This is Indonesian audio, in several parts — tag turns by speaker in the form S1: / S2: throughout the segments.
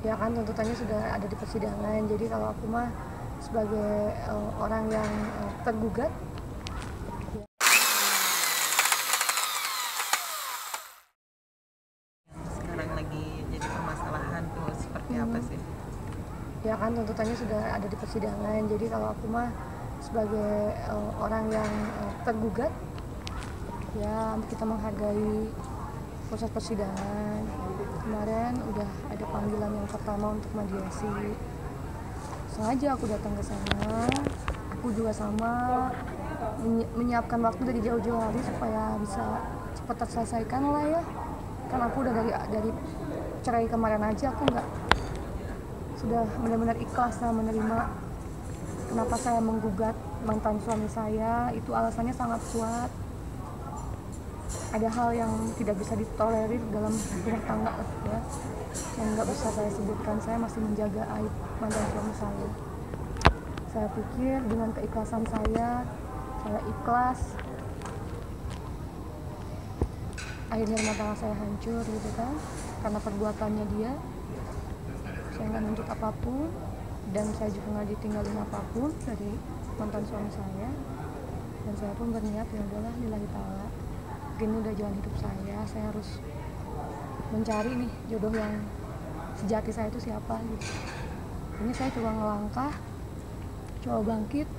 S1: Ya kan tuntutannya sudah ada di persidangan. Jadi kalau aku mah sebagai orang yang tergugat.
S2: Sekarang lagi jadi permasalahan tuh seperti apa sih?
S1: Ya kan tuntutannya sudah ada di persidangan. Jadi kalau aku mah sebagai orang yang tergugat, ya kita menghargai proses persidangan. Kemarin udah ada panggilan yang pertama untuk mediasi. Sengaja aku datang ke sana. Aku juga sama menyiapkan waktu dari jauh-jauh hari supaya bisa cepat terselesaikan lah ya. Kan aku udah dari cerai kemarin aja aku nggak sudah benar-benar ikhlas lah menerima kenapa saya menggugat mantan suami saya. Itu alasannya sangat kuat. Ada hal yang tidak bisa ditolerir dalam rumah tangga ya, yang nggak bisa saya sebutkan. Saya masih menjaga aib mantan suami saya. Saya pikir dengan keikhlasan saya ikhlas. Akhirnya rumah tangga saya hancur gitu kan, karena perbuatannya dia. Saya nggak nuntut apapun, dan saya juga nggak ditinggalin apapun dari mantan suami saya. Dan saya pun berniat, ya udahlah, lillahi ta'ala, ini udah jalan hidup saya harus mencari nih jodoh yang sejati saya itu siapa gitu. Ini saya coba ngelangkah, coba bangkit.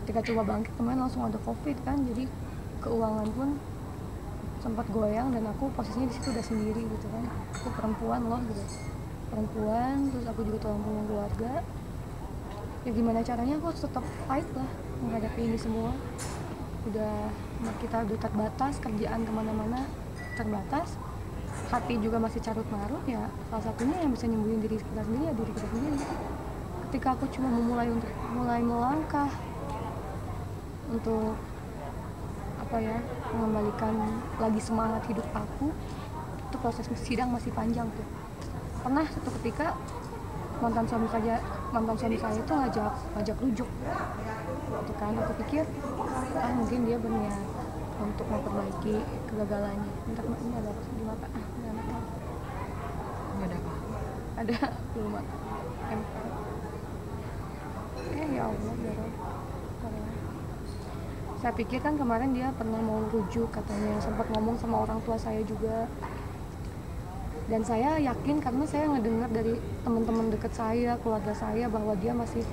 S1: Ketika coba bangkit kemarin langsung ada covid kan, jadi keuangan pun sempat goyang, dan aku posisinya di situ udah sendiri gitu kan. Aku perempuan loh gitu, perempuan, terus aku juga tulang punggung keluarga. Ya gimana caranya aku harus tetap fight lah menghadapi ini semua. Kita udah terbatas, kerjaan kemana-mana terbatas, hati juga masih carut marut. Ya salah satunya yang bisa nyembuhin diri kita sendiri ya diri kita sendiri. Ketika aku cuma mulai melangkah untuk mengembalikan lagi semangat hidup aku, itu proses sidang masih panjang tuh. Pernah satu ketika mantan suami saya itu ngajak rujuk gitu kan. Aku pikir mungkin dia berniat untuk memperbaiki kegagalannya. Bentar, ini ada apa di mata?
S2: Ada apa?
S1: Ada bulu mata. Ya Allah, ya Rob. Saya pikir kan kemarin dia pernah mau rujuk katanya, sempat ngomong sama orang tua saya juga. Dan saya yakin karena saya ngedengar dari teman-teman dekat saya, keluarga saya, bahwa dia masih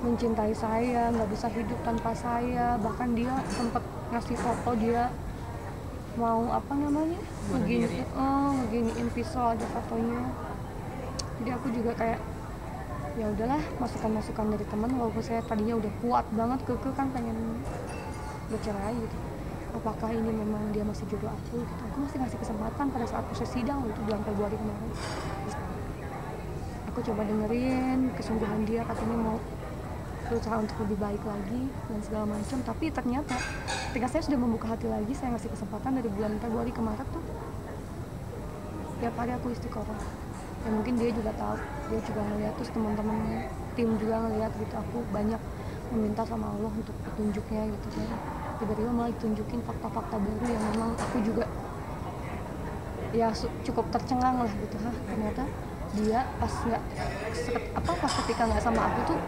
S1: mencintai saya, nggak bisa hidup tanpa saya. Bahkan dia sempat ngasih foto dia mau ngeginiin pisau, ada fotonya. Jadi aku juga kayak ya udahlah, masukan dari teman. Walaupun saya tadinya udah kuat banget kekeh kan pengen bercerai gitu, apakah ini memang dia masih jodoh aku gitu. Aku masih ngasih kesempatan pada saat proses sidang itu bulan Februari kemarin. Aku coba dengerin kesungguhan dia, katanya mau berusaha untuk lebih baik lagi dan segala macam. Tapi ternyata ketika saya sudah membuka hati lagi, saya ngasih kesempatan dari bulan Februari ke Maret tuh tiap hari aku istiqoroh. Ya mungkin dia juga tahu, dia juga ngeliat, terus teman-teman tim juga ngeliat gitu. Aku banyak meminta sama Allah untuk petunjuknya gitu kan. Tiba-tiba malah ditunjukin fakta-fakta baru yang memang aku juga ya cukup tercengang lah gitu. Ternyata dia pas ketika nggak sama aku tuh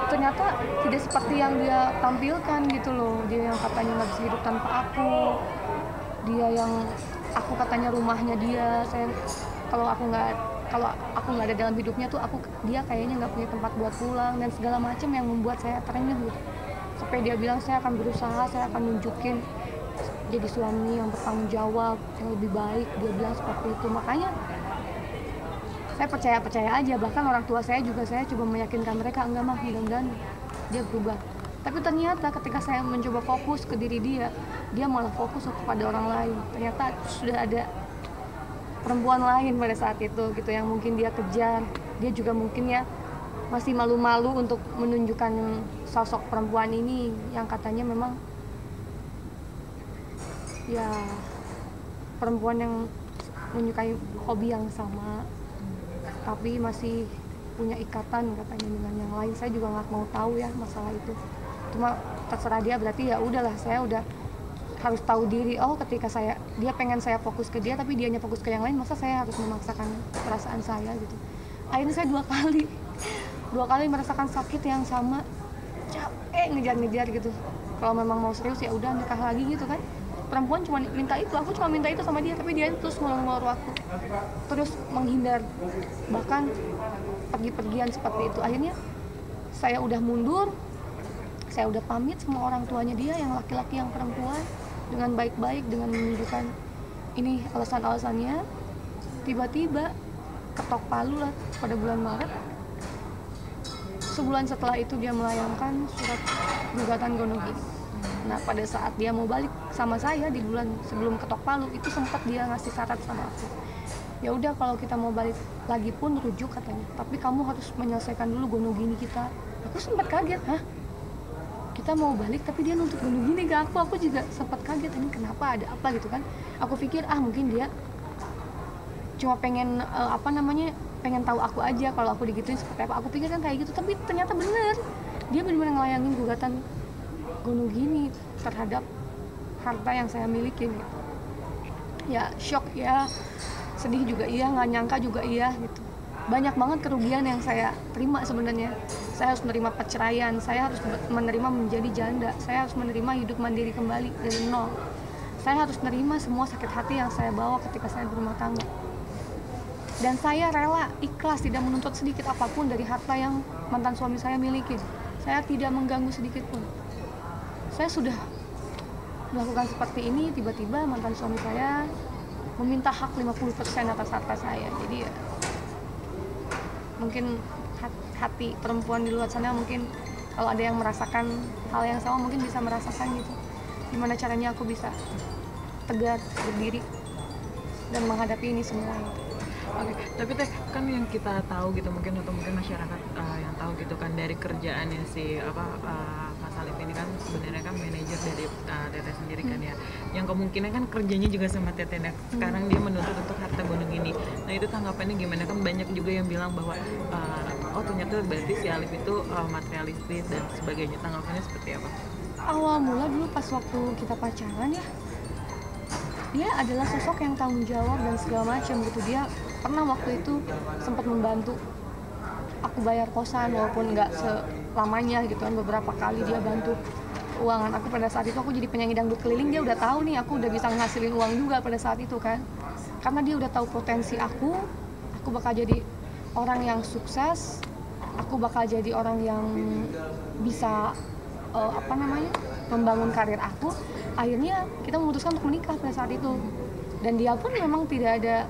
S1: ternyata tidak seperti yang dia tampilkan gitu loh. Dia yang katanya nggak bisa hidup tanpa aku, dia yang aku katanya rumahnya dia. Kalau aku nggak ada dalam hidupnya tuh dia kayaknya nggak punya tempat buat pulang dan segala macam yang membuat saya terenyuh gitu. Sampai dia bilang saya akan berusaha, saya akan nunjukin jadi suami yang bertanggung jawab, yang lebih baik. Dia bilang seperti itu. Makanya saya percaya aja. Bahkan orang tua saya juga, saya coba meyakinkan mereka, enggak mah, mudah-mudahan dia berubah. Tapi ternyata ketika saya mencoba fokus ke diri dia malah fokus kepada orang lain. Ternyata sudah ada perempuan lain pada saat itu gitu yang mungkin dia kejar. Dia juga mungkin ya masih malu-malu untuk menunjukkan sosok perempuan ini yang katanya memang ya perempuan yang menyukai hobi yang sama, tapi masih punya ikatan katanya dengan yang lain. Saya juga nggak mau tahu ya masalah itu. Cuma terserah dia, berarti ya udahlah, saya udah harus tahu diri. Oh, ketika saya dia pengen saya fokus ke dia tapi dianya fokus ke yang lain, masa saya harus memaksakan perasaan saya gitu. Akhirnya saya dua kali merasakan sakit yang sama, capek ngejar-ngejar gitu. Kalau memang mau serius ya udah nikah lagi gitu kan. Perempuan cuma minta itu, aku cuma minta itu sama dia, tapi dia terus ngulur-ngulur waktu, terus menghindar, bahkan pergi-pergian seperti itu. Akhirnya saya udah mundur, saya udah pamit sama orang tuanya dia yang laki-laki yang perempuan dengan baik-baik, dengan menunjukkan ini alasan-alasannya. Tiba-tiba ketok palu lah pada bulan Maret. Sebulan setelah itu dia melayangkan surat gugatan Gonogini. Nah pada saat dia mau balik sama saya di bulan sebelum ketok palu itu sempat dia ngasih syarat sama aku. Ya udah kalau kita mau balik lagi pun rujuk katanya, tapi kamu harus menyelesaikan dulu Gonogini kita. Aku sempat kaget, hah? Kita mau balik tapi dia nuntut Gonogini ke aku juga sempat kaget, ini kenapa, ada apa gitu kan. Aku pikir mungkin dia cuma pengen pengen tahu aku aja kalau aku digituin seperti apa. Aku pikir kan kayak gitu, tapi ternyata bener, dia benar-benar ngelayangin gugatan Gonogini terhadap harta yang saya miliki gitu. Ya shock ya, sedih juga iya, nggak nyangka juga iya gitu. Banyak banget kerugian yang saya terima sebenarnya. Saya harus menerima perceraian, saya harus menerima menjadi janda, saya harus menerima hidup mandiri kembali dari nol. Saya harus menerima semua sakit hati yang saya bawa ketika saya berumah tangga. Dan saya rela, ikhlas, tidak menuntut sedikit apapun dari harta yang mantan suami saya miliki. Saya tidak mengganggu sedikit pun. Saya sudah melakukan seperti ini, tiba-tiba mantan suami saya meminta hak 50% atas harta saya. Jadi ya, mungkin hati perempuan di luar sana mungkin kalau ada yang merasakan hal yang sama mungkin bisa merasakan gitu. Gimana caranya aku bisa tegar, berdiri, dan menghadapi ini semua gitu.
S2: Oke, tapi teh kan yang kita tahu gitu mungkin atau mungkin masyarakat yang tahu gitu kan dari kerjaannya si Mas Alif ini kan sebenarnya kan manajer dari Teteh sendiri kan ya, yang kemungkinan kan kerjanya juga sama Teteh. Nah, sekarang dia menuntut untuk harta Gonogini. Nah itu tanggapannya gimana? Kan banyak juga yang bilang bahwa ternyata berarti si Alif itu materialistis dan sebagainya. Tanggapannya seperti apa?
S1: Awal mula dulu pas waktu kita pacaran ya, dia adalah sosok yang tanggung jawab dan segala macam gitu. Dia pernah waktu itu sempat membantu aku bayar kosan walaupun nggak selamanya gitu kan. Beberapa kali dia bantu keuangan aku. Pada saat itu aku jadi penyanyi dangdut keliling, dia udah tahu nih aku udah bisa ngasilin uang juga pada saat itu kan, karena dia udah tahu potensi aku bakal jadi orang yang sukses, aku bakal jadi orang yang bisa membangun karir aku. Akhirnya kita memutuskan untuk menikah pada saat itu, dan dia pun memang tidak ada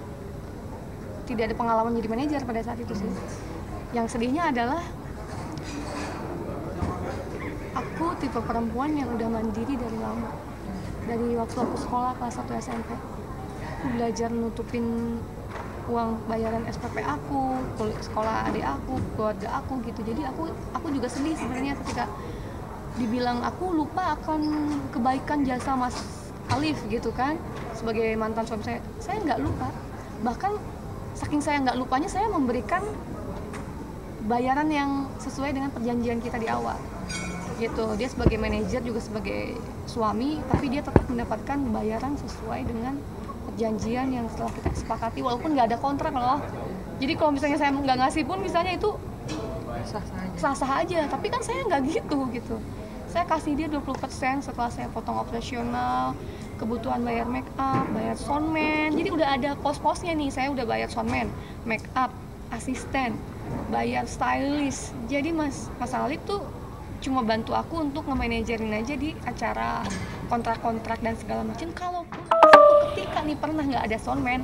S1: pengalaman jadi manajer pada saat itu sih. Yang sedihnya adalah aku tipe perempuan yang udah mandiri dari lama. Dari waktu aku sekolah kelas 1 SMP, aku belajar nutupin uang bayaran SPP aku, sekolah adik aku, keluarga aku gitu. Jadi aku juga sedih sebenarnya ketika dibilang aku lupa akan kebaikan jasa Mas Alif gitu kan. Sebagai mantan suami saya nggak lupa. Bahkan saking saya nggak lupanya, saya memberikan bayaran yang sesuai dengan perjanjian kita di awal gitu. Dia sebagai manajer juga sebagai suami, tapi dia tetap mendapatkan bayaran sesuai dengan perjanjian yang setelah kita sepakati, walaupun nggak ada kontrak loh. Jadi kalau misalnya saya nggak ngasih pun misalnya itu sah-sah aja, tapi kan saya nggak gitu. Saya kasih dia 20% setelah saya potong operasional, kebutuhan bayar make up, bayar soundman. Jadi udah ada pos-posnya nih, saya udah bayar soundman, make up, asisten, bayar stylist. Jadi Mas Alif tuh cuma bantu aku untuk nge-manajerin aja di acara, kontrak-kontrak dan segala macam. Kalau satu ketika nih pernah nggak ada soundman,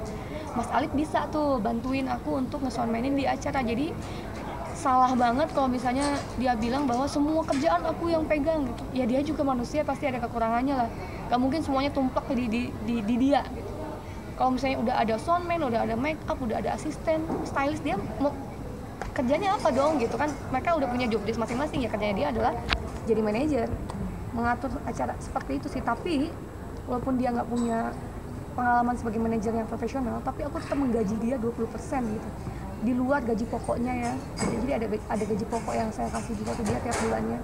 S1: Mas Alif bisa tuh bantuin aku untuk nge-soundmanin di acara. Jadi salah banget kalau misalnya dia bilang bahwa semua kerjaan aku yang pegang gitu. Ya dia juga manusia, pasti ada kekurangannya lah. Gak mungkin semuanya tumplak di dia gitu. Kalau misalnya udah ada soundman, udah ada make up, udah ada asisten, stylist, dia mau kerjanya apa dong gitu kan. Mereka udah punya job desk masing-masing, ya kerjanya dia adalah jadi manajer, mengatur acara seperti itu sih. Tapi walaupun dia nggak punya pengalaman sebagai manajer yang profesional, tapi aku tetap menggaji dia 20% gitu, di luar gaji pokoknya ya. Jadi ada gaji pokok yang saya kasih juga ke dia tiap bulannya.